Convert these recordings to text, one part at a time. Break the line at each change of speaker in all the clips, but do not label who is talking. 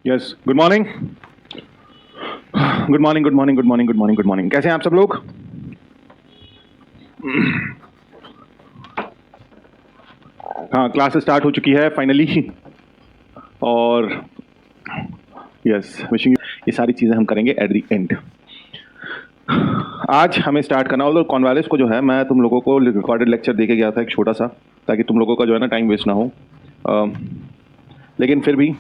Yes, good morning. Good morning, good morning, good morning, good morning, good morning. कैसे हैं आप सब लोग? हाँ, क्लास स्टार्ट हो चुकी है फाइनली। और यस, विशिंग ये सारी चीज़ें हम करेंगे एट द एंड। आज हमें स्टार्ट करना, और कॉन्वालिस को जो है मैं तुम लोगों को रिकॉर्डेड लेक्चर दे के गया था एक छोटा सा, ताकि तुम लोगों का जो है ना टाइम वेस्ट ना हो। लेकिन फिर भी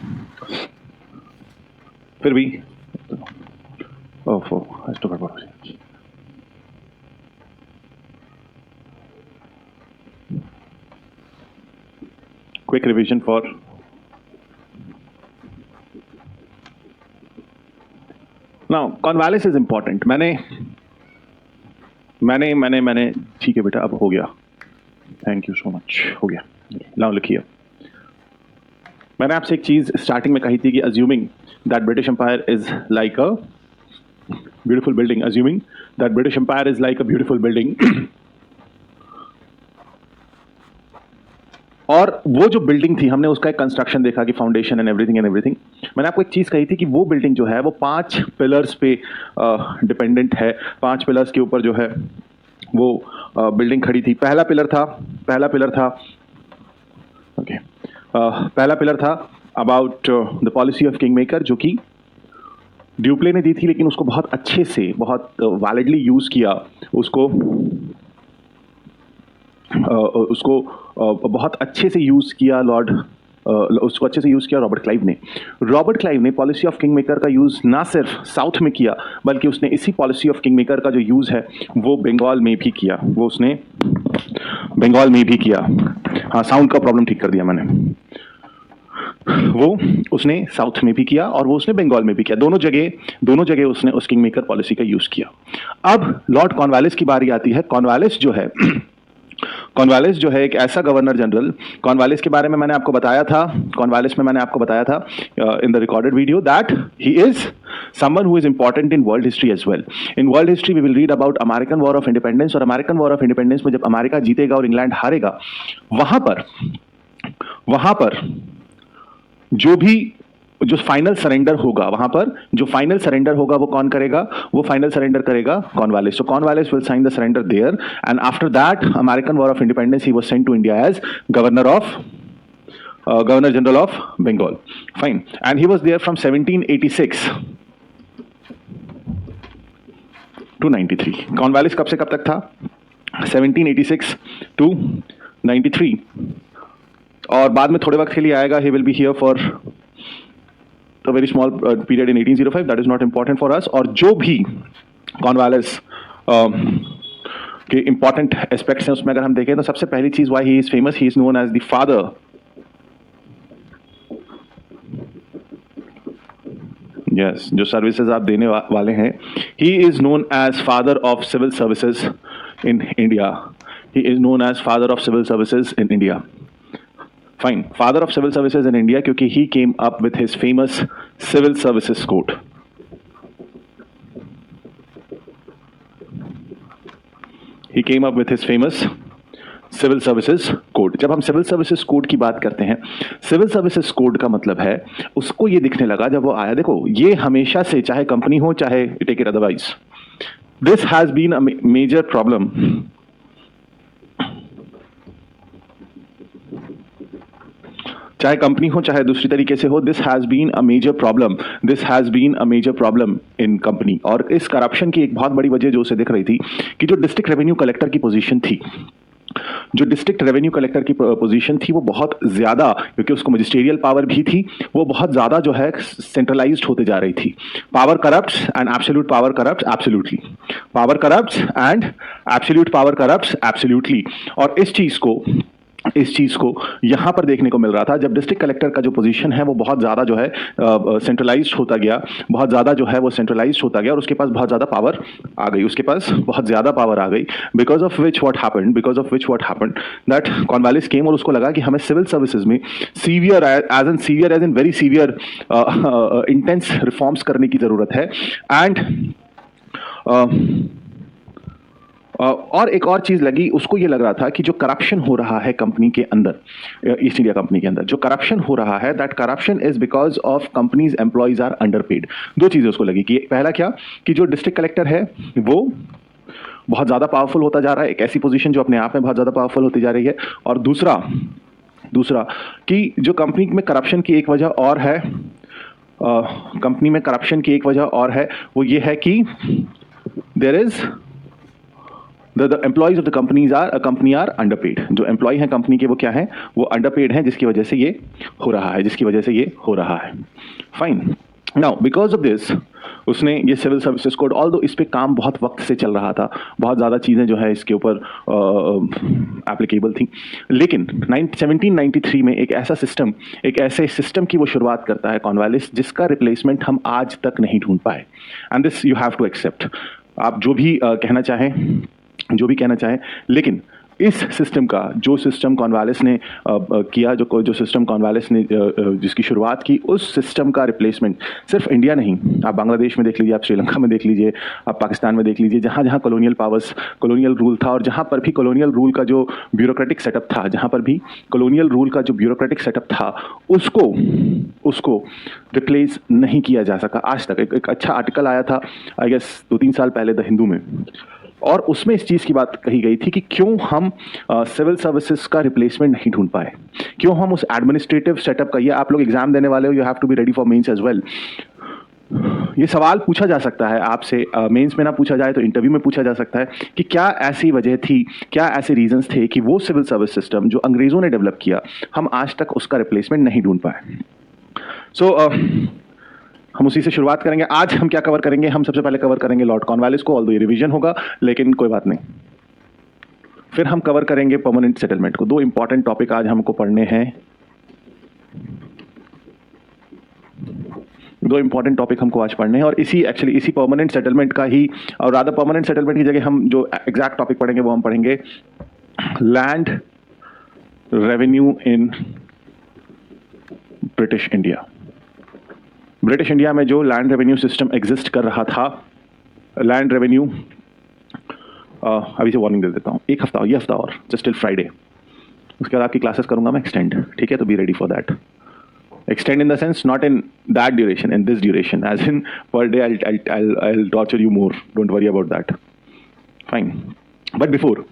ओफो, आज तो गड़बड़ हो गई। Quick revision for now, Cornwallis is important. मैंने ठीक है बेटा, अब हो गया। थैंक यू सो मच, हो गया। नाउ लिखिए, मैंने आपसे एक चीज स्टार्टिंग में कही थी कि assuming that British empire is like a beautiful building, assuming that British empire is like a beautiful building. और वो जो बिल्डिंग थी, हमने उसका एक कंस्ट्रक्शन देखा कि फाउंडेशन एंड एवरीथिंग। मैंने आपको एक चीज कही थी कि वो बिल्डिंग जो है वो 5 पिलर्स पे डिपेंडेंट है। 5 पिलर्स के ऊपर जो है वो बिल्डिंग खड़ी थी। पहला पिलर था ओके, पहला पिलर था about the policy of king maker, जो कि ड्यूप्ले ने दी थी, लेकिन उसको बहुत अच्छे से, बहुत वैलिडली यूज किया। उसको बहुत अच्छे से यूज किया उसको अच्छे से यूज किया रॉबर्ट क्लाइव ने पॉलिसी ऑफ किंग मेकर का यूज ना सिर्फ साउथ में किया, बल्कि उसने इसी पॉलिसी ऑफ किंग मेकर का जो यूज है वो बंगाल में भी किया। हाँ, साउंड का प्रॉब्लम ठीक कर दिया मैंने। वो उसने साउथ में भी किया और वो उसने बंगाल में भी किया। दोनों जगह उसने उस किंग मेकर पॉलिसी का यूज किया। अब लॉर्ड कॉर्नवालिस की बारी आती है। कॉर्नवालिस जो है एक ऐसा गवर्नर जनरल, कॉर्नवालिस के बारे में मैंने आपको बताया था in the recorded video that he is someone who is important in world history as well. In world history we will read about American War of Independence, और American War of Independence में जब America जीतेगा और England हारेगा, वहां पर जो final surrender होगा, वो कौन करेगा? वो फाइनल सरेंडर करेगा Cornwallis. So Cornwallis will sign the surrender there, and after that American war of independence he was sent to India as governor general of Bengal. Fine, and he was there from 1786 to 93। Cornwallis कब से कब तक था? 1786 to 93। और बाद में थोड़े वक्त के लिए आएगा। He will be here for a very small period in 1805. That is not important for us. और जो भी कॉर्नवालिस के इंपॉर्टेंट एस्पेक्ट्स हैं उसमें अगर हम देखें तो सबसे पहली चीज, why he is famous, he is known as the father जो सर्विसेज आप देने वाले हैं, he is known as father of civil services in India. Fine, father of civil services in India, क्योंकि he came up with his famous civil services code. जब हम civil services code की बात करते हैं, सिविल सर्विसेज कोड का मतलब है, उसको ये दिखने लगा जब वो आया। देखो, ये हमेशा से, चाहे कंपनी हो चाहे take it otherwise, this has been a major problem. चाहे कंपनी हो चाहे दूसरी तरीके से हो, this has been a major problem in company. और इस करप्शन की एक बहुत बड़ी वजह जो उसे दिख रही थी कि जो डिस्ट्रिक्ट रेवेन्यू कलेक्टर की पोजीशन थी, वो बहुत ज्यादा, क्योंकि उसको मजिस्टेरियल पावर भी थी, वो बहुत ज्यादा जो है सेंट्रलाइज्ड होते जा रही थी। Power corrupts and absolute power corrupts absolutely. और इस चीज को यहां पर देखने को मिल रहा था जब डिस्ट्रिक्ट कलेक्टर का जो पोजीशन है वो बहुत ज्यादा जो है सेंट्रलाइज्ड होता गया, और उसके पास बहुत ज्यादा पावर आ गई, because of which what happened that Cornwallis came, और उसको लगा कि हमें सिविल सर्विसेज में severe as in very severe intense reforms करने की जरूरत है। एंड और एक और चीज लगी उसको, ये लग रहा था कि जो करप्शन हो रहा है कंपनी के अंदर, ईस्ट इंडिया कंपनी के अंदर जो करप्शन हो रहा है, that corruption is because of companies employees are underpaid. दो चीजें उसको लगी कि पहला क्या, कि जो डिस्ट्रिक्ट कलेक्टर है वो बहुत ज्यादा पावरफुल होता जा रहा है, एक ऐसी पोजीशन जो अपने आप में बहुत ज्यादा पावरफुल होती जा रही है। और दूसरा दूसरा कि जो कंपनी में करप्शन की एक वजह और है, कंपनी में करप्शन की एक वजह और है, वो ये है कि there is the employees of the company are underpaid. जो एम्प्लॉय हैं कंपनी के वो क्या है, वो अंडरपेड हैं, जिसकी वजह से ये हो रहा है, fine. Now because of this उसने ये सिविल सर्विसेज कोड, ऑल दो इस पे काम बहुत वक्त से चल रहा था, बहुत ज़्यादा चीज़ें जो है इसके ऊपर एप्लीकेबल थी, लेकिन 1793 में एक ऐसे सिस्टम की वो शुरुआत करता है कॉर्नवालिस, जिसका रिप्लेसमेंट हम आज तक नहीं ढूंढ पाए। And this you have to accept. आप जो भी कहना चाहें, लेकिन इस सिस्टम का, जो सिस्टम कॉर्नवालिस ने किया, जो सिस्टम कॉर्नवालिस ने जिसकी शुरुआत की, उस सिस्टम का रिप्लेसमेंट सिर्फ इंडिया नहीं, आप बांग्लादेश में देख लीजिए, आप श्रीलंका में देख लीजिए, आप पाकिस्तान में देख लीजिए, जहाँ जहाँ कॉलोनियल रूल था, और जहाँ पर भी कॉलोनियल रूल का जो ब्यूरोक्रेटिक सेटअप था, उसको रिप्लेस नहीं किया जा सका आज तक। एक अच्छा आर्टिकल आया था आई गेस 2-3 साल पहले द हिंदू में, और उसमें इस चीज़ की बात कही गई थी कि क्यों हम सिविल सर्विसेज का रिप्लेसमेंट नहीं ढूंढ पाए, क्यों हम उस एडमिनिस्ट्रेटिव सेटअप का, ये आप लोग एग्जाम देने वाले हो, you have to be ready for mains as well. ये सवाल पूछा जा सकता है आपसे, मेंस में ना पूछा जाए तो इंटरव्यू में पूछा जा सकता है कि क्या ऐसी वजह थी, क्या ऐसे रीजंस थे कि वो सिविल सर्विस सिस्टम जो अंग्रेजों ने डेवलप किया, हम आज तक उसका रिप्लेसमेंट नहीं ढूंढ पाए। सो हम उसी से शुरुआत करेंगे। आज हम क्या कवर करेंगे, हम सबसे पहले कवर करेंगे लॉर्ड कॉर्नवालिस को, ऑल्दो ये रिवीजन होगा, लेकिन कोई बात नहीं। फिर हम कवर करेंगे परमानेंट सेटलमेंट को। दो इंपॉर्टेंट टॉपिक आज हमको पढ़ने हैं, और इसी परमानेंट सेटलमेंट का ही, और रादर परमानेंट सेटलमेंट की जगह हम जो एग्जैक्ट टॉपिक पढ़ेंगे वो हम पढ़ेंगे land revenue in British India में जो लैंड रेवेन्यू सिस्टम एग्जिस्ट कर रहा था, लैंड रेवेन्यू, अभी से वार्निंग दे देता हूँ, ये हफ्ता और जस्ट टिल फ्राइडे, उसके बाद आपकी क्लासेस करूंगा मैं एक्सटेंड, ठीक है, तो be ready for that. Extend in the sense not in that duration, in this duration, as in per day I'll torture you more, don't worry about that, fine. But before,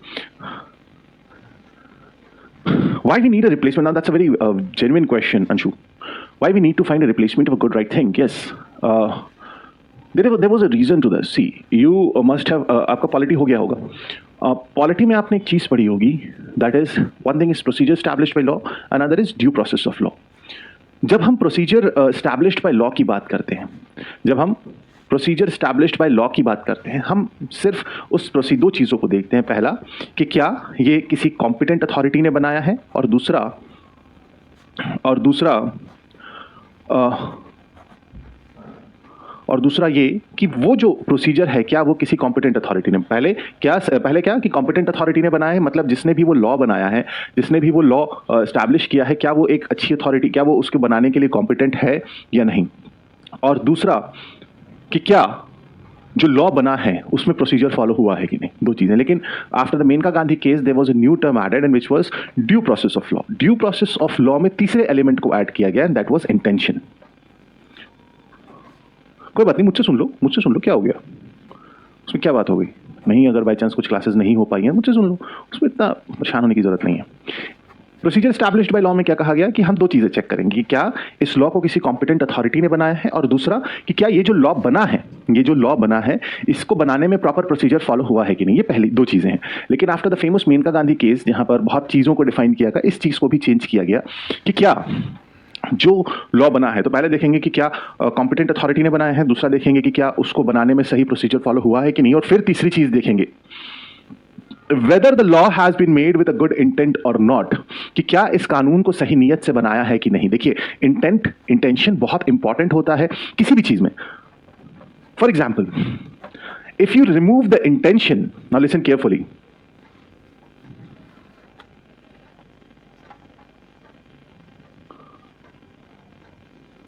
why we need a replacement? Now that's a very genuine question, Anshu. Why we need to find a replacement of a good right thing? Yes, there was a reason to this. See, you must have आपका polity हो गया होगा। Polity में आपने एक चीज़ पढ़ी होगी, that is one thing is procedure established by law, another is due process of law. जब हम प्रोसीजर एस्टैब्लिश्ड बाय लॉ की बात करते हैं, हम सिर्फ उस दो चीज़ों को देखते हैं। पहला कि क्या ये किसी कॉम्पिटेंट अथॉरिटी ने बनाया है, और दूसरा ये कि वो जो प्रोसीजर है क्या वो किसी कॉम्पिटेंट अथॉरिटी ने, पहले क्या कि कॉम्पिटेंट अथॉरिटी ने बनाया है, मतलब जिसने भी वो लॉ बनाया है, जिसने भी वो लॉ एस्टैब्लिश किया है, क्या वो एक अच्छी अथॉरिटी, क्या वो उसके बनाने के लिए कॉम्पिटेंट है या नहीं। और दूसरा कि क्या जो लॉ बना है उसमें प्रोसीजर फॉलो हुआ है कि नहीं। दो चीजें। लेकिन after the Maneka Gandhi case there was a new term added and which was due process of law. Due process of law में तीसरे एलिमेंट को ऐड किया गया एंड दैट वाज इंटेंशन। कोई बात नहीं, मुझसे सुन लो, क्या हो गया, उसमें क्या बात हो गई। नहीं, अगर बाई चांस कुछ क्लासेस नहीं हो पाई हैं मुझसे सुन लो, उसमें इतना परेशान होने की जरूरत नहीं है। प्रोसीजर एस्टैब्लिश्ड बाय लॉ में क्या कहा गया कि हम दो चीजें चेक करेंगे कि क्या इस लॉ को किसी कॉम्पिटेंट अथॉरिटी ने बनाया है, और दूसरा कि क्या ये जो लॉ बना है इसको बनाने में प्रॉपर प्रोसीजर फॉलो हुआ है कि नहीं। ये पहली दो चीजें हैं। लेकिन after the famous Maneka Gandhi case, जहां पर बहुत चीजों को डिफाइन किया गया, इस चीज को भी चेंज किया गया कि क्या जो लॉ बना है, तो पहले देखेंगे कि क्या कॉम्पिटेंट अथॉरिटी ने बनाया है, दूसरा देखेंगे कि क्या उसको बनाने में सही प्रोसीजर फॉलो हुआ है कि नहीं, और फिर तीसरी चीज देखेंगे whether the law has been made with a good intent or not, कि क्या इस कानून को सही नीयत से बनाया है कि नहीं। देखिए, इंटेंशन बहुत इंपॉर्टेंट होता है किसी भी चीज में। For example, if you remove the intention, now listen carefully,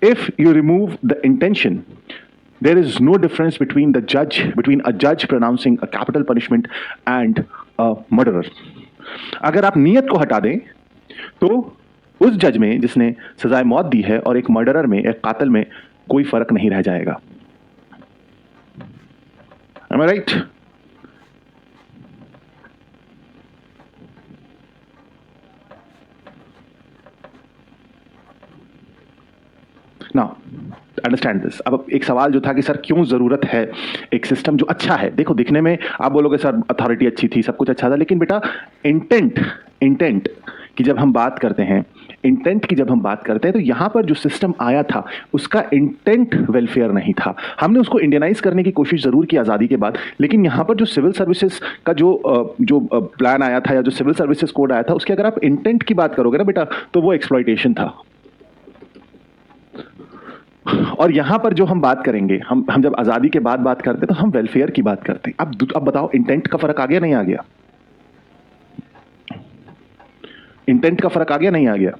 if you remove the intention, there is no difference between a judge pronouncing a capital punishment and a murderer. अगर आप नियत को हटा दें तो उस जज में जिसने सजाए मौत दी है और एक मर्डरर में, एक कातिल में कोई फर्क नहीं रह जाएगा. Am I right? Now, understand this. अब एक सवाल जो था कि सर क्यों जरूरत है एक सिस्टम जो अच्छा है. देखो, दिखने में आप बोलोगे सर अथॉरिटी अच्छी थी, सब कुछ अच्छा था, लेकिन बेटा इंटेंट की जब हम बात करते हैं, तो यहां पर जो सिस्टम आया था उसका इंटेंट वेलफेयर नहीं था. हमने उसको इंडियनाइज करने की कोशिश जरूर की आज़ादी के बाद, लेकिन यहां पर जो सिविल सर्विसेज का जो प्लान आया था या जो सिविल सर्विसेज कोड आया था, उसके अगर आप इंटेंट की बात करोगे ना बेटा, तो वो एक्सप्लॉयटेशन था. और यहां पर जो हम बात करेंगे, हम जब आजादी के बाद बात करते हैं तो हम वेलफेयर की बात करते हैं. अब बताओ, इंटेंट का फर्क आ गया नहीं आ गया? इंटेंट का फर्क आ गया नहीं आ गया?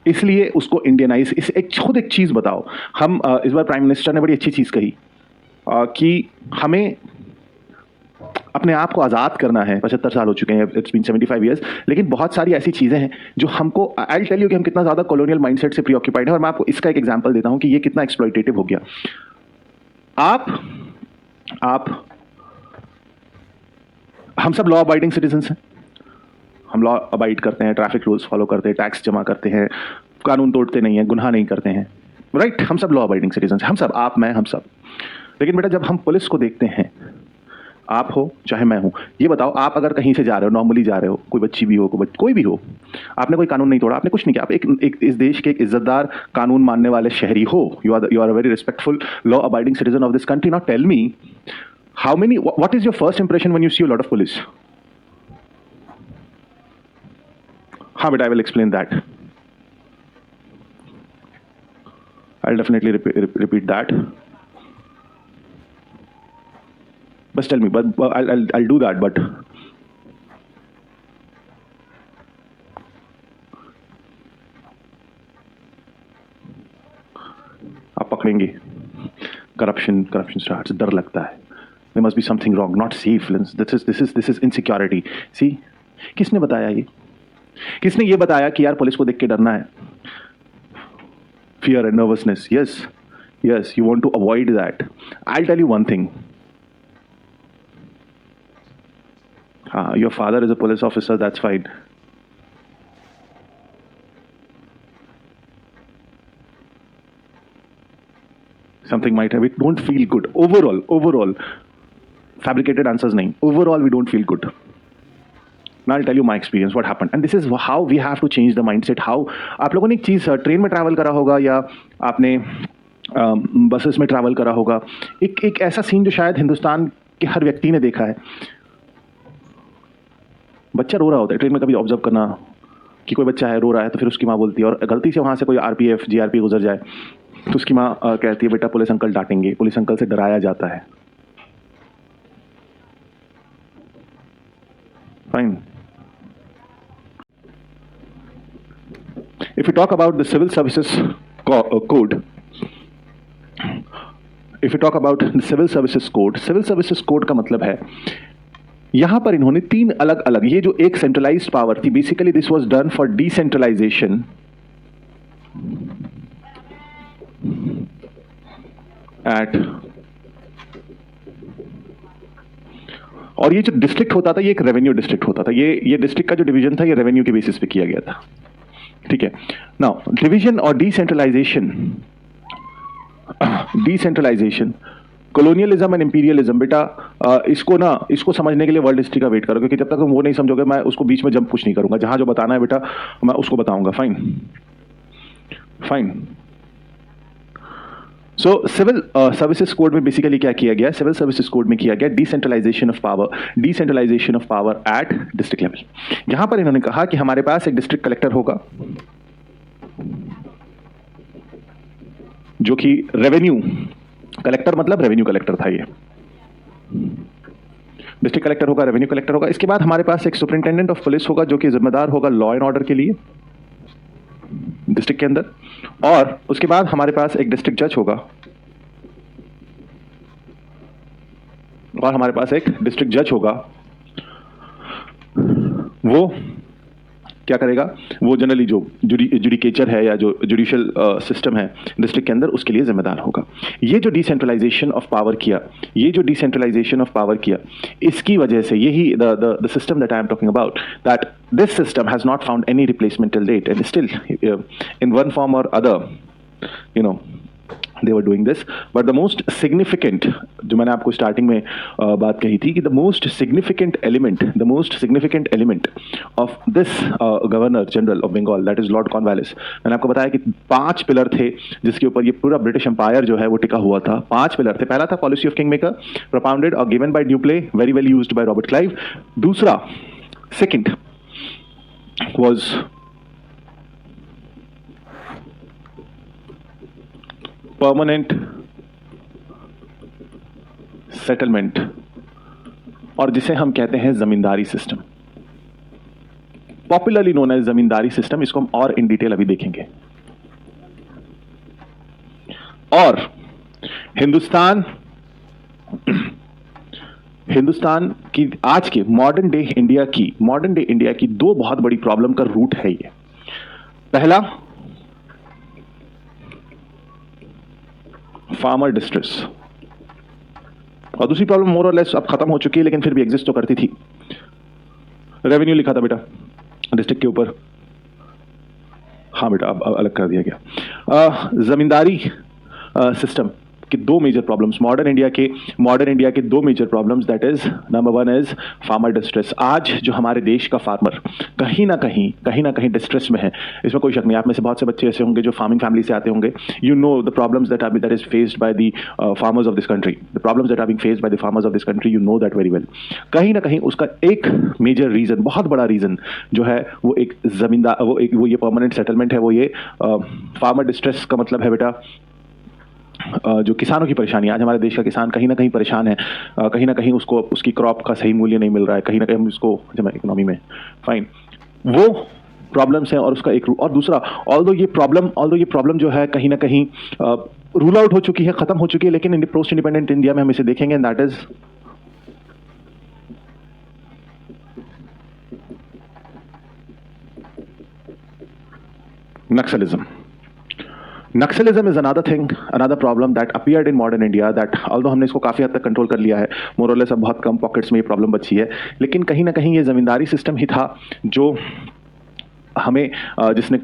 इसलिए उसको इंडियनाइज. खुद एक चीज बताओ. हम इस बार प्राइम मिनिस्टर ने बड़ी अच्छी चीज कही कि हमें अपने आप को आज़ाद करना है. 75 साल हो चुके हैं, इट्स बीन 75 ईयर्स, लेकिन बहुत सारी ऐसी चीज़ें हैं जो हमको, आई टेल यू कि हम कितना ज़्यादा कॉलोनियल माइंडसेट से प्रीऑक्यूपाइड है. और मैं आपको इसका एक एग्जांपल देता हूं कि ये कितना एक्सप्लॉयटेटिव हो गया. हम सब लॉ अबाइडिंग सिटीजन्स हैं. हम लॉ अबाइड करते हैं, ट्रैफिक रूल्स फॉलो करते हैं, टैक्स जमा करते हैं, कानून तोड़ते नहीं हैं, गुनाह नहीं करते हैं, राइट? हम सब लॉ अबाइडिंग सिटीजन्स हैं, हम सब, आप, मैं, हम सब. लेकिन बेटा जब हम पुलिस को देखते हैं, आप हो चाहे मैं हूं, ये बताओ, आप अगर कहीं से जा रहे हो, नॉर्मली जा रहे हो, कोई बच्ची भी हो, कोई भी हो, आपने कोई कानून नहीं तोड़ा, आपने कुछ नहीं किया, आप एक इस देश के एक इज्जतदार कानून मानने वाले शहरी हो, you are a very respectful law abiding citizen of this country. Now tell me, what is your first impression when you see a lot of police? हाँ बेटा, I will explain that. I will definitely repeat that. Just tell me, but I'll do that. But आप पकड़ेंगे, corruption starts. डर लगता है. There must be something wrong, not safe. This is insecurity. See, किसने बताया ये? किसने ये बताया कि यार पुलिस को देख के डरना है? Fear and nervousness. Yes, you want to avoid that. I'll tell you one thing. Your father is a police officer, that's fine. Something might have, it don't feel good. Overall, fabricated answers nahi. Overall, we don't feel good. Now I'll tell you my experience, what happened. And this is how we have to change the mindset. How, आप लोगों ने एक चीज़ train में travel करा होगा या आपने buses में ट्रैवल करा होगा. एक ऐसा सीन जो शायद हिंदुस्तान के हर व्यक्ति ने देखा है. बच्चा रो रहा होता है ट्रेन में. कभी ऑब्जर्व करना कि कोई बच्चा है, रो रहा है, तो फिर उसकी माँ बोलती है, और गलती से वहाँ से कोई आरपीएफ जीआरपी गुजर जाए तो उसकी माँ कहती है बेटा पुलिस अंकल डांटेंगे. पुलिस अंकल से डराया जाता है. Fine. If you talk about the civil services code, civil services code का मतलब है, यहां पर इन्होंने 3 अलग अलग, ये जो एक सेंट्रलाइज्ड पावर थी, basically this was done for decentralization at, और ये जो डिस्ट्रिक्ट होता था ये एक रेवेन्यू डिस्ट्रिक्ट होता था. ये डिस्ट्रिक्ट का जो डिवीजन था ये रेवेन्यू के बेसिस पे किया गया था. ठीक है. नाउ डिवीजन और डिसेंट्रलाइजेशन, कॉलोनियलिज्म एंड इंपीरियलिज्म. बेटा इसको समझने के लिए वर्ल्ड हिस्ट्री का वेट करो, क्योंकि जब तक तुम वो नहीं समझोगे मैं उसको बीच में जंप कुछ नहीं करूंगा. जहां जो बताना है बेटा मैं उसको बताऊंगा. Fine. So civil services code में बेसिकली क्या किया गया? सिविल सर्विसेज कोड में किया गया decentralization of power at district level. यहां पर इन्होंने कहा कि हमारे पास एक डिस्ट्रिक्ट कलेक्टर होगा जो कि रेवेन्यू कलेक्टर, मतलब रेवेन्यू कलेक्टर था. ये डिस्ट्रिक्ट कलेक्टर होगा, रेवेन्यू कलेक्टर होगा. इसके बाद हमारे पास एक सुपरिंटेंडेंट ऑफ पुलिस होगा जो कि जिम्मेदार होगा लॉ एंड ऑर्डर के लिए डिस्ट्रिक्ट के अंदर. और उसके बाद हमारे पास एक डिस्ट्रिक्ट जज होगा और हमारे पास एक डिस्ट्रिक्ट जज होगा। वो क्या करेगा, वो जनरली जो जुडिकेचर है या जो जुडिशियल सिस्टम है डिस्ट्रिक्ट के अंदर, उसके लिए जिम्मेदार होगा। ये जो डिसेंट्रलाइजेशन ऑफ पावर किया, इसकी वजह से यही the system that I am talking about, that this system has not found any replacement till date and still in one form और other they were doing this. But the most significant, जो मैंने आपको starting में बात कही थी कि the most significant element of this Governor General of Bengal, that is Lord Cornwallis, मैंने आपको बताया कि 5 पिलर थे जिसके ऊपर ये पूरा ब्रिटिश एम्पायर जो है वो टिका हुआ था। 5 पिलर थे। पहला था policy of king maker, propounded or given by Dupleix, very well used by Robert Clive. दूसरा, second was परमानेंट सेटलमेंट, और जिसे हम कहते हैं जमींदारी सिस्टम, पॉपुलरली नोन एज जमींदारी सिस्टम। इसको हम और इन डिटेल अभी देखेंगे। और हिंदुस्तान की आज के मॉडर्न डे इंडिया की 2 बहुत बड़ी प्रॉब्लम का रूट है ये। पहला, फार्मर डिस्ट्रेस, और दूसरी प्रॉब्लम मोर और लेस अब खत्म हो चुकी है लेकिन फिर भी एग्जिस्ट तो करती थी। रेवेन्यू लिखा था बेटा डिस्ट्रिक्ट के ऊपर, हाँ बेटा अब अलग कर दिया गया। जमींदारी सिस्टम के 2 मेजर प्रॉब्लम्स, मॉडर्न इंडिया के 2 major problems, that is number 1 is farmer distress. आज जो हमारे देश का फार्मर कहीं ना कहीं डिस्ट्रेस में है, इसमें कोई शक नहीं। आप में से बहुत से बच्चे ऐसे होंगे जो फार्मिंग फैमिली से आते होंगे। You know the problems that is faced by the farmers of this country, you know that very well. कहीं ना कहीं उसका एक मेजर रीजन, बहुत बड़ा रीजन जो है वो एक जमींदार, वो ये परमानेंट सेटलमेंट है, वो ये फार्मर डिस्ट्रेस का मतलब है बेटा जो किसानों की परेशानी। आज हमारे देश का किसान कहीं ना कहीं परेशान है, कहीं ना कहीं उसको उसकी क्रॉप का सही मूल्य नहीं मिल रहा है, कहीं ना कहीं उसको इकोनॉमी में फाइन, वो प्रॉब्लम्स हैं। और उसका एक और दूसरा, ऑल्दो ये प्रॉब्लम जो है कहीं ना कहीं रूल आउट हो चुकी है, खत्म हो चुकी है, लेकिन पोस्ट इंडिपेंडेंट इंडिया में हम इसे देखेंगे, that is Naxalism. Naxalism is another thing, another problem that appeared in modern India, that although हमने इसको काफ़ी हद तक कंट्रोल कर लिया है, more or less अब बहुत कम पॉकेट्स में ये प्रॉब्लम बची है, लेकिन कहीं ना कहीं ये ज़मींदारी सिस्टम ही था जो हमें जिसने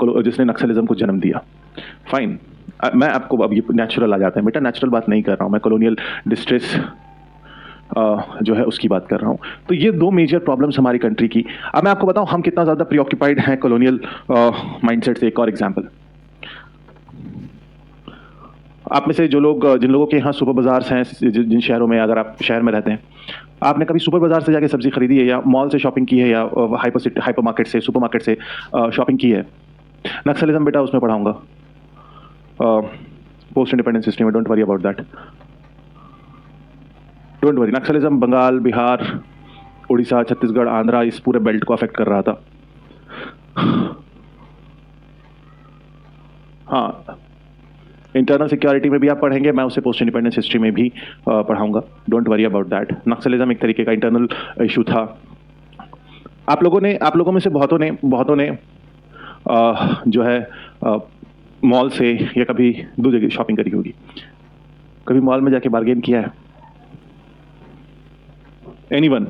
नक्सलिज्म को जन्म दिया। फाइन, मैं आपको अब ये नेचुरल आ जाता है बेटा, नेचुरल बात नहीं कर रहा हूँ मैं, कॉलोनियल डिस्ट्रेस जो है उसकी बात कर रहा हूँ। तो ये 2 मेजर प्रॉब्लम्स हमारी कंट्री की। अब मैं आपको बताऊँ हम कितना ज़्यादा प्रीऑक्यूपाइड हैं कॉलोनियल माइंडसेट से। एक और एग्जाम्पल, आप में से जिन लोगों के यहाँ सुपर बाजार्स हैं, जिन शहरों में, अगर आप शहर में रहते हैं, आपने कभी सुपर बाजार से जाके सब्जी खरीदी है, या मॉल से शॉपिंग की है, या हाइपर मार्केट से, सुपर मार्केट से शॉपिंग की है? नक्सलिज्म बेटा उसमें पढ़ाऊंगा, पोस्ट इंडिपेंडेंस हिस्ट्री में। Don't worry about that, don't worry. Naxalism Bengal, Bihar, Orissa, Chhattisgarh, Andhra, इस पूरे बेल्ट को अफेक्ट कर रहा था। हाँ, इंटरनल सिक्योरिटी में भी आप पढ़ेंगे, मैं उसे पोस्ट इंडिपेंडेंस हिस्ट्री में भी पढ़ाऊंगा। Don't worry about that. Naxalism एक तरीके का इंटरनल इशू था। आप लोगों में से बहुतों ने जो है मॉल से या कभी दूसरी जगह शॉपिंग करी होगी। कभी मॉल में जाके बार्गेन किया है? एनीवन?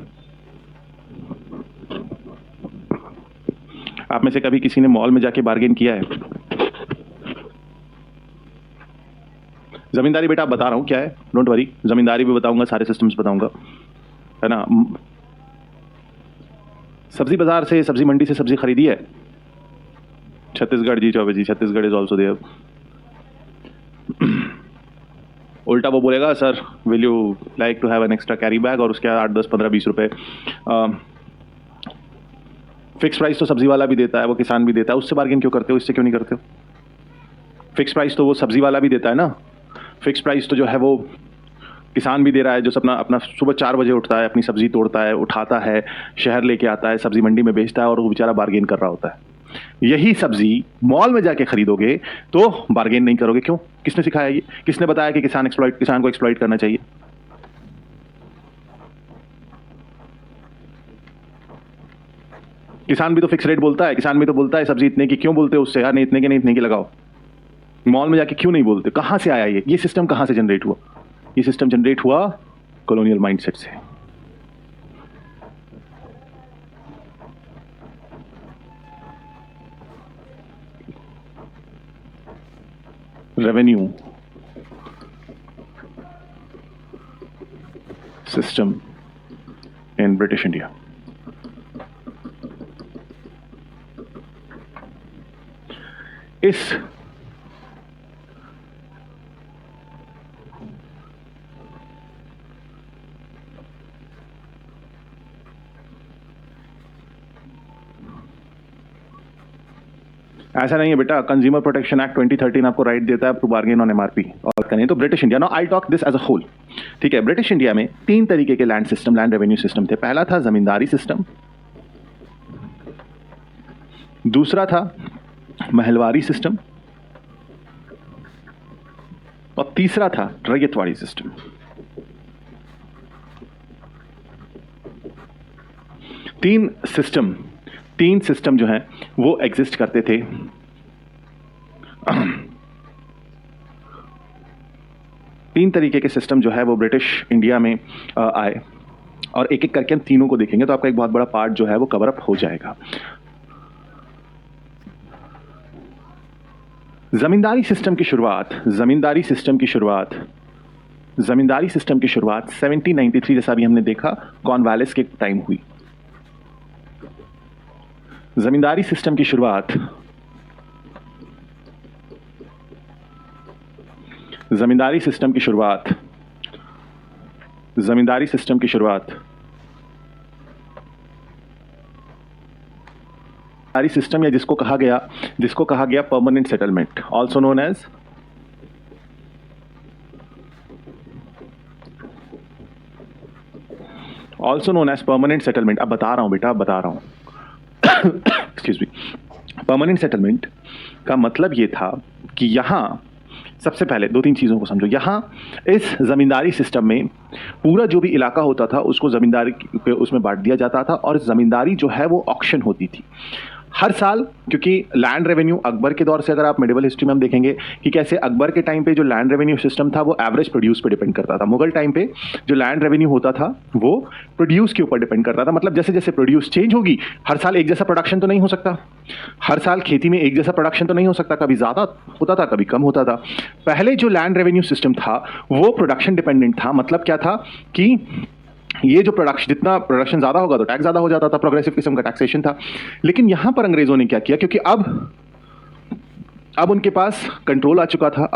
आप में से कभी किसी ने मॉल में जाके बार्गेन किया है? जमींदारी बेटा बता रहा हूं क्या है, डोंट वरी। जमींदारी भी बताऊंगा, सारे सिस्टम्स बताऊंगा, है ना। सब्जी बाजार से, सब्जी मंडी से सब्जी खरीदी है? Chhattisgarh ji, Chaubey ji, Chhattisgarh is also there. उल्टा वो बोलेगा, sir will you like to have an extra carry bag, और उसके 8, 10, 15, 20 रुपए फिक्स प्राइस तो सब्जी वाला भी देता है, वो किसान भी देता है, उससे बार्गेन क्यों करते हो? इससे क्यों नहीं करते हो? फिक्स प्राइस तो वो सब्जी वाला भी देता है ना, फिक्स प्राइस तो जो है वो किसान भी दे रहा है, जो अपना सुबह 4 बजे उठता है, अपनी सब्जी तोड़ता है, उठाता है, शहर लेके आता है, सब्जी मंडी में बेचता है, और वो बेचारा बार्गेन कर रहा होता है। यही सब्जी मॉल में जाके खरीदोगे तो बार्गेन नहीं करोगे। क्यों? किसने सिखाया ये? किसने बताया कि किसान को एक्सप्लॉइट करना चाहिए? किसान भी तो फिक्स रेट बोलता है, किसान भी तो बोलता है सब्जी इतने की क्यों बोलते हो उससे, यार नहीं इतने की नहीं इतने की लगाओ। मॉल में जाके क्यों नहीं बोलते? कहां से आया ये सिस्टम कहां से जनरेट हुआ? ये सिस्टम जनरेट हुआ कॉलोनियल माइंडसेट से। Revenue system in British India. इस ऐसा नहीं है बेटा, कंज्यूमर प्रोटेक्शन एक्ट 2013 आपको राइट देता है टू बार्गेन ऑन एमआरपी और करें तो British India. Now I talk this as a whole, ठीक है। ब्रिटिश इंडिया में 3 तरीके के land system, land revenue system थे। पहला था जमींदारी सिस्टम, दूसरा था महलवारी सिस्टम और तीसरा था रैयतवाड़ी सिस्टम। तीन सिस्टम जो हैं वो एग्जिस्ट करते थे। तीन तरीके के सिस्टम जो है वो ब्रिटिश इंडिया में आए और एक एक करके हम तीनों को देखेंगे तो आपका एक बहुत बड़ा पार्ट जो है वो कवर अप हो जाएगा। जमींदारी सिस्टम की शुरुआत 1793 जैसा भी हमने देखा कॉर्नवालिस के टाइम हुई। जमींदारी सिस्टम की शुरुआत 1793 सिस्टम या जिसको कहा गया permanent settlement, also known as permanent settlement. अब बता रहा हूं बेटा, एक्सक्यूज मी। परमानेंट सेटलमेंट का मतलब यह था कि यहां सबसे पहले 2-3 चीजों को समझो। यहां इस जमींदारी सिस्टम में पूरा जो भी इलाका होता था उसको जमींदारी उसमें बांट दिया जाता था और जमींदारी जो है वो ऑक्शन होती थी हर साल। क्योंकि लैंड रेवेन्यू अकबर के दौर से, अगर आप मेडिवल हिस्ट्री में हम देखेंगे कि कैसे अकबर के टाइम पे जो लैंड रेवेन्यू सिस्टम था वो एवरेज प्रोड्यूस पे डिपेंड करता था। मुगल टाइम पे जो लैंड रेवेन्यू होता था वो प्रोड्यूस के ऊपर डिपेंड करता था। मतलब जैसे जैसे प्रोड्यूस चेंज होगी, हर साल एक जैसा प्रोडक्शन तो नहीं हो सकता, हर साल खेती में एक जैसा प्रोडक्शन तो नहीं हो सकता, कभी ज्यादा होता था कभी कम होता था। पहले जो लैंड रेवेन्यू सिस्टम था वो प्रोडक्शन डिपेंडेंट था। मतलब क्या था कि ये जो जितना प्रोडक्शन ज्यादा होगा तो टैक्स ज्यादा हो जाता था, प्रोग्रेसिव किस्म का टैक्सेशन था। लेकिन यहां पर अंग्रेजों ने क्या किया, क्योंकि अब उनके पास कंट्रोल आ चुका था,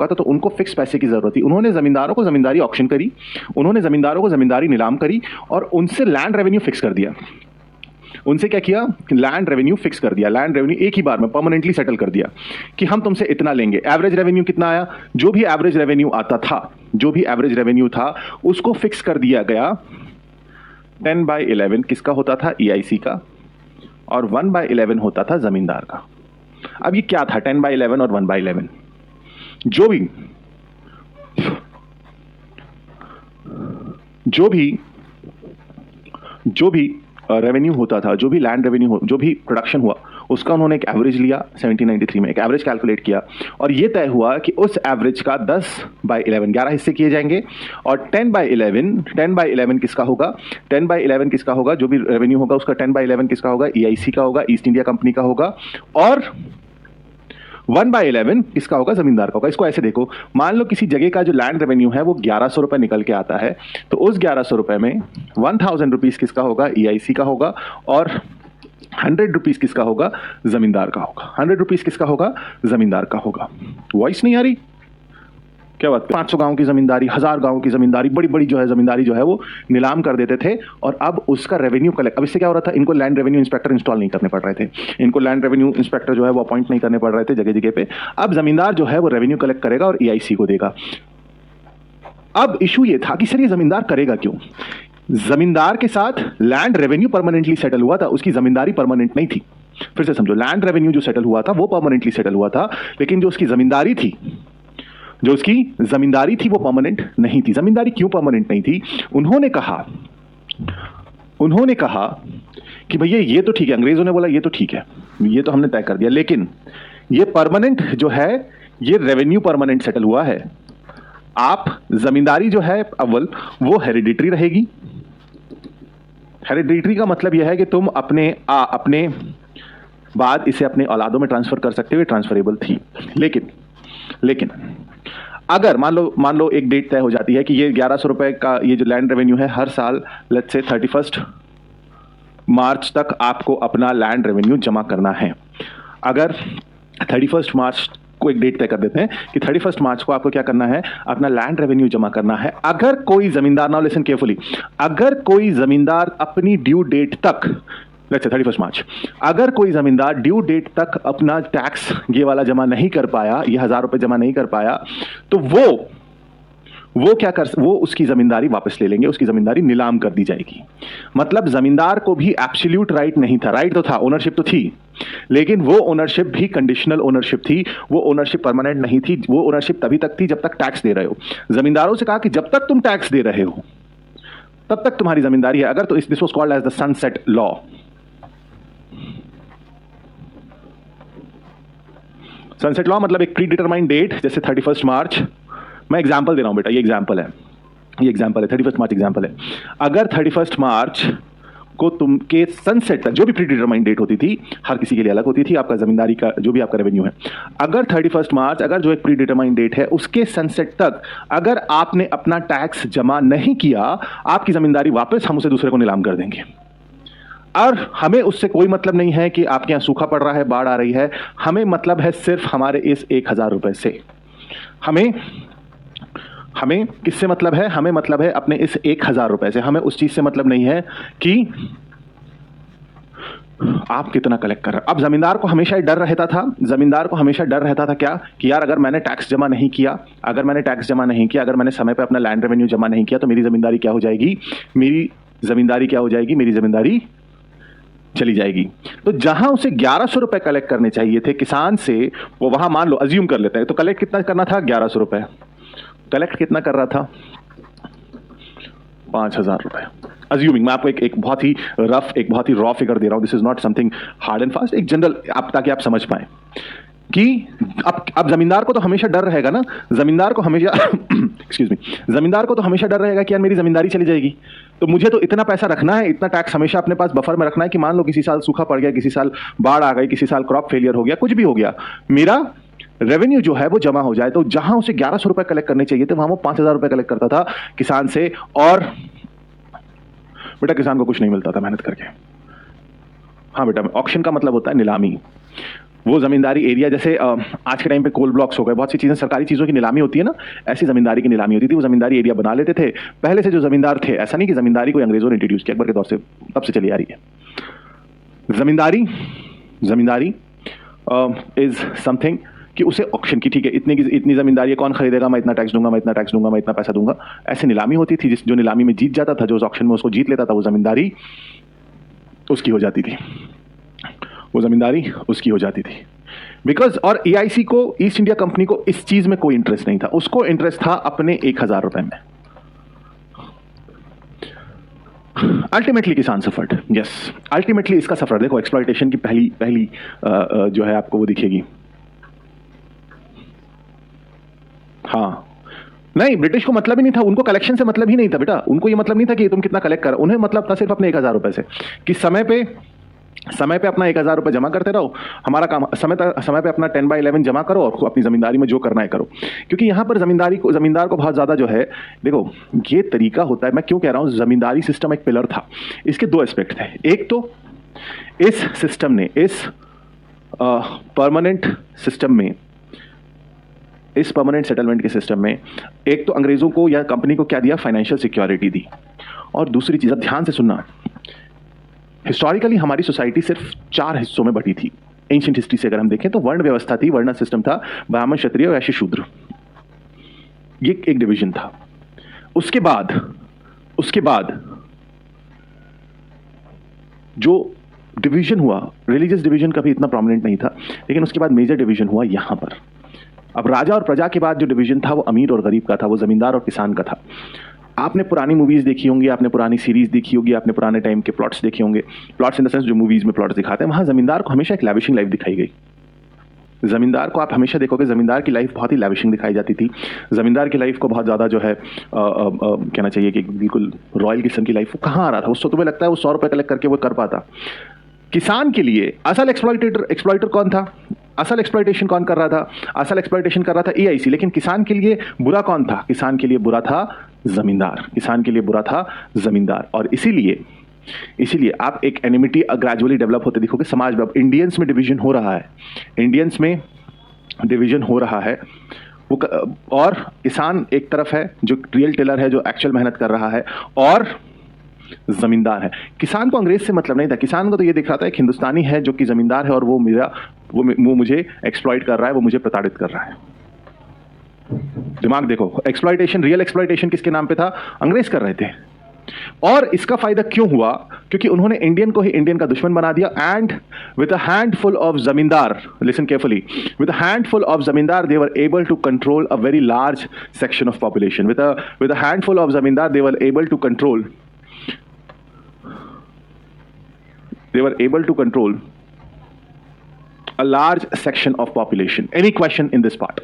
तो उनको फिक्स पैसे की जरूरत थी। उन्होंने जमींदारों को जमींदारी ऑक्शन करी, उन्होंने जमींदारों को जमींदारी नीलाम करी और उनसे लैंड रेवेन्यू फिक्स कर दिया। उनसे क्या किया, लैंड रेवेन्यू फिक्स कर दिया। लैंड रेवेन्यू एक ही बार में परमानेंटली सेटल कर दिया कि हम तुमसे इतना लेंगे। एवरेज रेवेन्यू कितना आया, जो भी एवरेज रेवेन्यू था उसको फिक्स कर दिया गया। 10/11 किसका होता था, EIC का, और 1/11 होता था जमींदार का। अब ये क्या था 10/11 और 1/11? जो भी रेवेन्यू होता था, जो भी लैंड रेवेन्यू जो भी प्रोडक्शन हुआ उसका उन्होंने एक एवरेज लिया। 1793 में एक एवरेज कैलकुलेट किया और ये तय हुआ कि उस एवरेज का 10/11 11 हिस्से किए जाएंगे और 10/11 किसका होगा, 10/11 किसका होगा, जो भी रेवेन्यू होगा उसका 10/11 किसका होगा, EIC का होगा, ईस्ट इंडिया कंपनी का होगा, और 1/11 किसका होगा, जमींदार का होगा। इसको ऐसे देखो, मान लो किसी जगह का जो लैंड रेवेन्यू है वो 1100 रुपए निकल के आता है, तो उस 1100 रुपए में 1000 रुपीज किसका होगा, EIC का होगा, और 100 रुपीज किसका होगा, जमींदार का होगा। 100 रुपीज किसका होगा, जमींदार का होगा। वॉइस नहीं आ रही क्या बात? 500 गांव की जमींदारी, 1000 गांव की जमींदारी, बड़ी बड़ी जो है जमींदारी जो है वो नीलाम कर देते थे और अब उसका रेवेन्यू कलेक्ट। अब इससे क्या हो रहा था, इनको लैंड रेवेन्यू इंस्पेक्टर इंस्टॉल नहीं करने पड़ रहे थे, इनको लैंड रेवेन्यू इंस्पेक्टर जो है वो अपॉइंट नहीं करने पड़ रहे थे जगह जगह पे। अब जमींदार जो है वो रेवेन्यू कलेक्ट करेगा और EIC को देगा। अब इशू ये था कि सर ये जमींदार करेगा क्यों? जमींदार के साथ लैंड रेवेन्यू परमानेंटली सेटल हुआ था, उसकी जमींदारी परमानेंट नहीं थी। फिर से समझो, लैंड रेवेन्यू जो सेटल हुआ था वो परमानेंटली सेटल हुआ था, लेकिन जो उसकी जमींदारी थी वो परमानेंट नहीं थी। जमींदारी क्यों परमानेंट नहीं थी? उन्होंने कहा कि भैया ये तो ठीक है, अंग्रेजों ने बोला ये तो ठीक है, ये तो हमने तय कर दिया, लेकिन ये परमानेंट जो है, ये रेवेन्यू परमानेंट सेटल हुआ है। आप जमींदारी जो है अव्वल वो हेरिडिटरी रहेगी। हेरिडिटरी का मतलब यह है कि तुम अपने बाद इसे अपने औलादों में ट्रांसफर कर सकते हो, ट्रांसफरेबल थी। लेकिन अगर मान लो एक डेट तय हो जाती है कि ये 1100 रुपए का ये जो लैंड रेवेन्यू है हर साल लेट्स से 31 मार्च तक आपको अपना लैंड रेवेन्यू जमा करना है। अगर 31 मार्च को एक डेट तय कर देते हैं कि 31 मार्च को आपको क्या करना है, अपना लैंड रेवेन्यू जमा करना है। अगर कोई जमींदार, नाउ लिसन केयरफुली, अगर कोई जमींदार अपनी ड्यू डेट तक, लेट्स से 31 मार्च, अगर कोई जमींदार ड्यू डेट तक अपना टैक्स ये वाला जमा नहीं कर पाया, ये 1000 रुपए जमा नहीं कर पाया, तो वो उसकी जमींदारी वापस ले लेंगे, उसकी जमींदारी नीलाम कर दी जाएगी। मतलब जमींदार को भी एब्सोल्यूट राइट नहीं था, राइट तो था, ओनरशिप तो थी, लेकिन वो ओनरशिप भी कंडीशनल ओनरशिप थी, वो ओनरशिप परमानेंट नहीं थी। वो ओनरशिप तभी तक थी जब तक टैक्स दे रहे हो। जमींदारों से कहा कि जब तक तुम टैक्स दे रहे हो तब तक तुम्हारी जमींदारी है। अगर तो this was called as the sunset law. Sunset law मतलब एक प्री डिटरमाइंड डेट, जैसे 31 मार्च, मैं एग्जांपल दे रहा हूं बेटा, ये एग्जांपल है 31 मार्च एग्जांपल है। अगर 31 मार्च को तुमके सनसेट तक, जो भी प्री डिटरमाइंड डेट होती थी, हर किसी के लिए अलग होती थी, आपका जमींदारी का जो भी आपका रेवेन्यू है, अगर 31 मार्च, अगर जो एक प्री डिटरमाइंड डेट है उसके सनसेट तक अगर आपने अपना टैक्स जमा नहीं किया, आपकी जमींदारी वापस हम उसे दूसरे को नीलाम कर देंगे। और हमें उससे कोई मतलब नहीं है कि आपके यहाँ सूखा पड़ रहा है, बाढ़ आ रही है, हमें मतलब है सिर्फ हमारे इस 1000 रुपए से। हमें किससे मतलब है? हमें मतलब है अपने इस 1000 रुपए से। हमें उस चीज से मतलब नहीं है कि आप कितना कलेक्ट कर रहे हो। अब जमींदार को हमेशा डर रहता था क्या कि यार अगर मैंने टैक्स जमा नहीं किया, अगर मैंने समय पे अपना लैंड रेवेन्यू जमा नहीं किया, तो मेरी जमींदारी क्या हो जाएगी? मेरी जमींदारी चली जाएगी। तो जहां उसे 1100 रुपए कलेक्ट करने चाहिए थे किसान से, वो वहां मान लो अज्यूम कर लेते हैं, तो कलेक्ट कितना करना था? 1100 रुपए। कलेक्ट कितना कर रहा था? 5000 रुपए। अज्यूमिंग, मैं आपको एक बहुत ही रॉ फिगर दे रहा हूं, this is not something hard and fast, एक जनरल, ताकि आप समझ पाए कि अब जमींदार को तो हमेशा डर रहेगा ना, जमींदार को हमेशा डर रहेगा कि यार मेरी जमींदारी चली जाएगी, तो मुझे तो इतना पैसा रखना है, इतना टैक्स हमेशा अपने पास बफर में रखना है कि मान लो किसी साल सूखा पड़ गया, किसी साल बाढ़ आ गई, किसी साल क्रॉप फेलियर हो गया, कुछ भी हो गया, मेरा रेवेन्यू जो है वो जमा हो जाए। तो जहां उसे 1100 रुपए कलेक्ट करने चाहिए थे, वहां वो 5000 रुपए कलेक्ट करता था किसान से, और बेटा किसान को कुछ नहीं मिलता था मेहनत करके। हाँ बेटा, ऑक्शन का मतलब होता है नीलामी। वो जमींदारी एरिया, जैसे आज के टाइम पे कोल ब्लॉक्स हो गए, बहुत सी चीजें, सरकारी चीजों की नीलामी होती है ना, ऐसी जमींदारी की नीलामी होती थी। वो जमींदारी एरिया बना लेते थे। पहले से जो जमींदार थे, ऐसा नहीं कि जमींदारी को अंग्रेजों ने इंट्रोड्यूस किया, अकबर के दौर से तब से चली आ रही है। जमींदारी इज समथिंग कि उसे ऑक्शन की, ठीक है इतनी जमींदारी है, कौन खरीदेगा, मैं इतना टैक्स दूंगा, मैं इतना पैसा दूंगा, ऐसे नीलामी होती थी। जो नीलामी में जीत जाता था, जो उस ऑक्शन में उसको जीत लेता था, वो जमींदारी उसकी हो जाती थी। बिकॉज, और एआईसी को, ईस्ट इंडिया कंपनी को इस चीज में कोई इंटरेस्ट नहीं था, उसको इंटरेस्ट था अपने 1000 रुपए में। अल्टीमेटली किसान सफर्ड, यस, अल्टीमेटली इसका सफर देखो, एक्सप्लॉयटेशन की पहली जो है आपको वो दिखेगी। हाँ, नहीं, ब्रिटिश को मतलब ही नहीं था, उनको कलेक्शन से मतलब ही नहीं था बेटा, उनको ये मतलब नहीं था कि तुम कितना कलेक्ट कर, उन्हें मतलब था सिर्फ अपने 1000 रुपए से, कि समय पे अपना 1000 रुपए जमा करते रहो, हमारा काम, समय पे अपना 10/11 जमा करो, और अपनी जमींदारी में जो करना है करो। क्योंकि यहां पर जमींदार को बहुत ज्यादा जो है, देखो ये तरीका होता है, मैं क्यों कह रहा हूं जमींदारी सिस्टम एक पिलर था, इसके दो एस्पेक्ट थे। एक तो इस सिस्टम ने, इस परमानेंट सेटलमेंट के सिस्टम में, एक तो अंग्रेजों को या कंपनी को क्या दिया? फाइनेंशियल सिक्योरिटी दी। और दूसरी चीज, ध्यान से सुनना, हिस्टोरिकली हमारी सोसाइटी सिर्फ 4 हिस्सों में बटी थी। एंशिएंट हिस्ट्री से अगर हम देखें तो वर्ण व्यवस्था थी, वर्ण सिस्टम था, ब्राह्मण, क्षत्रिय, वैश्य, शूद्र, ये एक डिवीजन था। उसके बाद जो डिवीजन हुआ, रिलीजियस डिवीजन कभी इतना प्रोमिनेंट नहीं था, लेकिन उसके बाद मेजर डिवीजन हुआ यहां पर। अब राजा और प्रजा के बाद जो डिवीजन था वो अमीर और गरीब का था, वो जमींदार और किसान का था। आपने पुरानी मूवीज़ देखी होंगी, आपने पुरानी सीरीज़ देखी होगी, आपने पुराने टाइम के प्लॉट्स देखे होंगे। प्लॉट्स इन द सेंस जो मूवीज़ में प्लॉट्स दिखाते हैं, वहाँ ज़मींदार को हमेशा एक लैविशिंग लाइफ दिखाई गई। ज़मींदार को आप हमेशा देखोगे, ज़मींदार की लाइफ बहुत ही लैविशिंग दिखाई जाती थी। ज़मींदार की लाइफ को बहुत ज़्यादा जो है कहना चाहिए कि बिल्कुल रॉयल किस्म की लाइफ। वो कहाँ आ रहा था उसको? तुम्हें लगता है वो 100 रुपये कलेक्ट करके वो कर पाता? किसान के लिए असल एक्सप्लॉइटर कौन था? असल एक्सप्लॉइटेशन कौन कर रहा था? असल एक्सप्लॉइटेशन कर रहा था EIC। लेकिन किसान के लिए बुरा कौन था? किसान के लिए बुरा था ज़मींदार। किसान के लिए बुरा था ज़मींदार। और इसीलिए आप एक एनिमिटी ग्रेजुअली डेवलप होते दिखोगे समाज में। अब इंडियंस में डिवीजन हो रहा है, इंडियंस में डिवीजन हो रहा है। वो और किसान एक तरफ है जो रियल टिलर है, जो एक्चुअल मेहनत कर रहा है, और जमींदार है। किसान को अंग्रेज से मतलब नहीं था। किसान को तो ये दिख रहा था एक हिंदुस्तानी है जो कि जमींदार है और वो मुझे एक्सप्लॉइट कर रहा है, वो मुझे प्रताड़ित कर रहा है। दिमाग देखो, एक्सप्लॉइटेशन, रियल एक्सप्लॉइटेशन किसके नाम पे था? अंग्रेज कर रहे थे। और इसका फायदा क्यों हुआ? क्योंकि उन्होंने इंडियन को ही इंडियन का दुश्मन बना दिया। And with a handful of zamindar, listen carefully, with a handful of zamindar they were able to control a very large section of population. With a handful of zamindar they were able to control a large section of population. Any question in this part?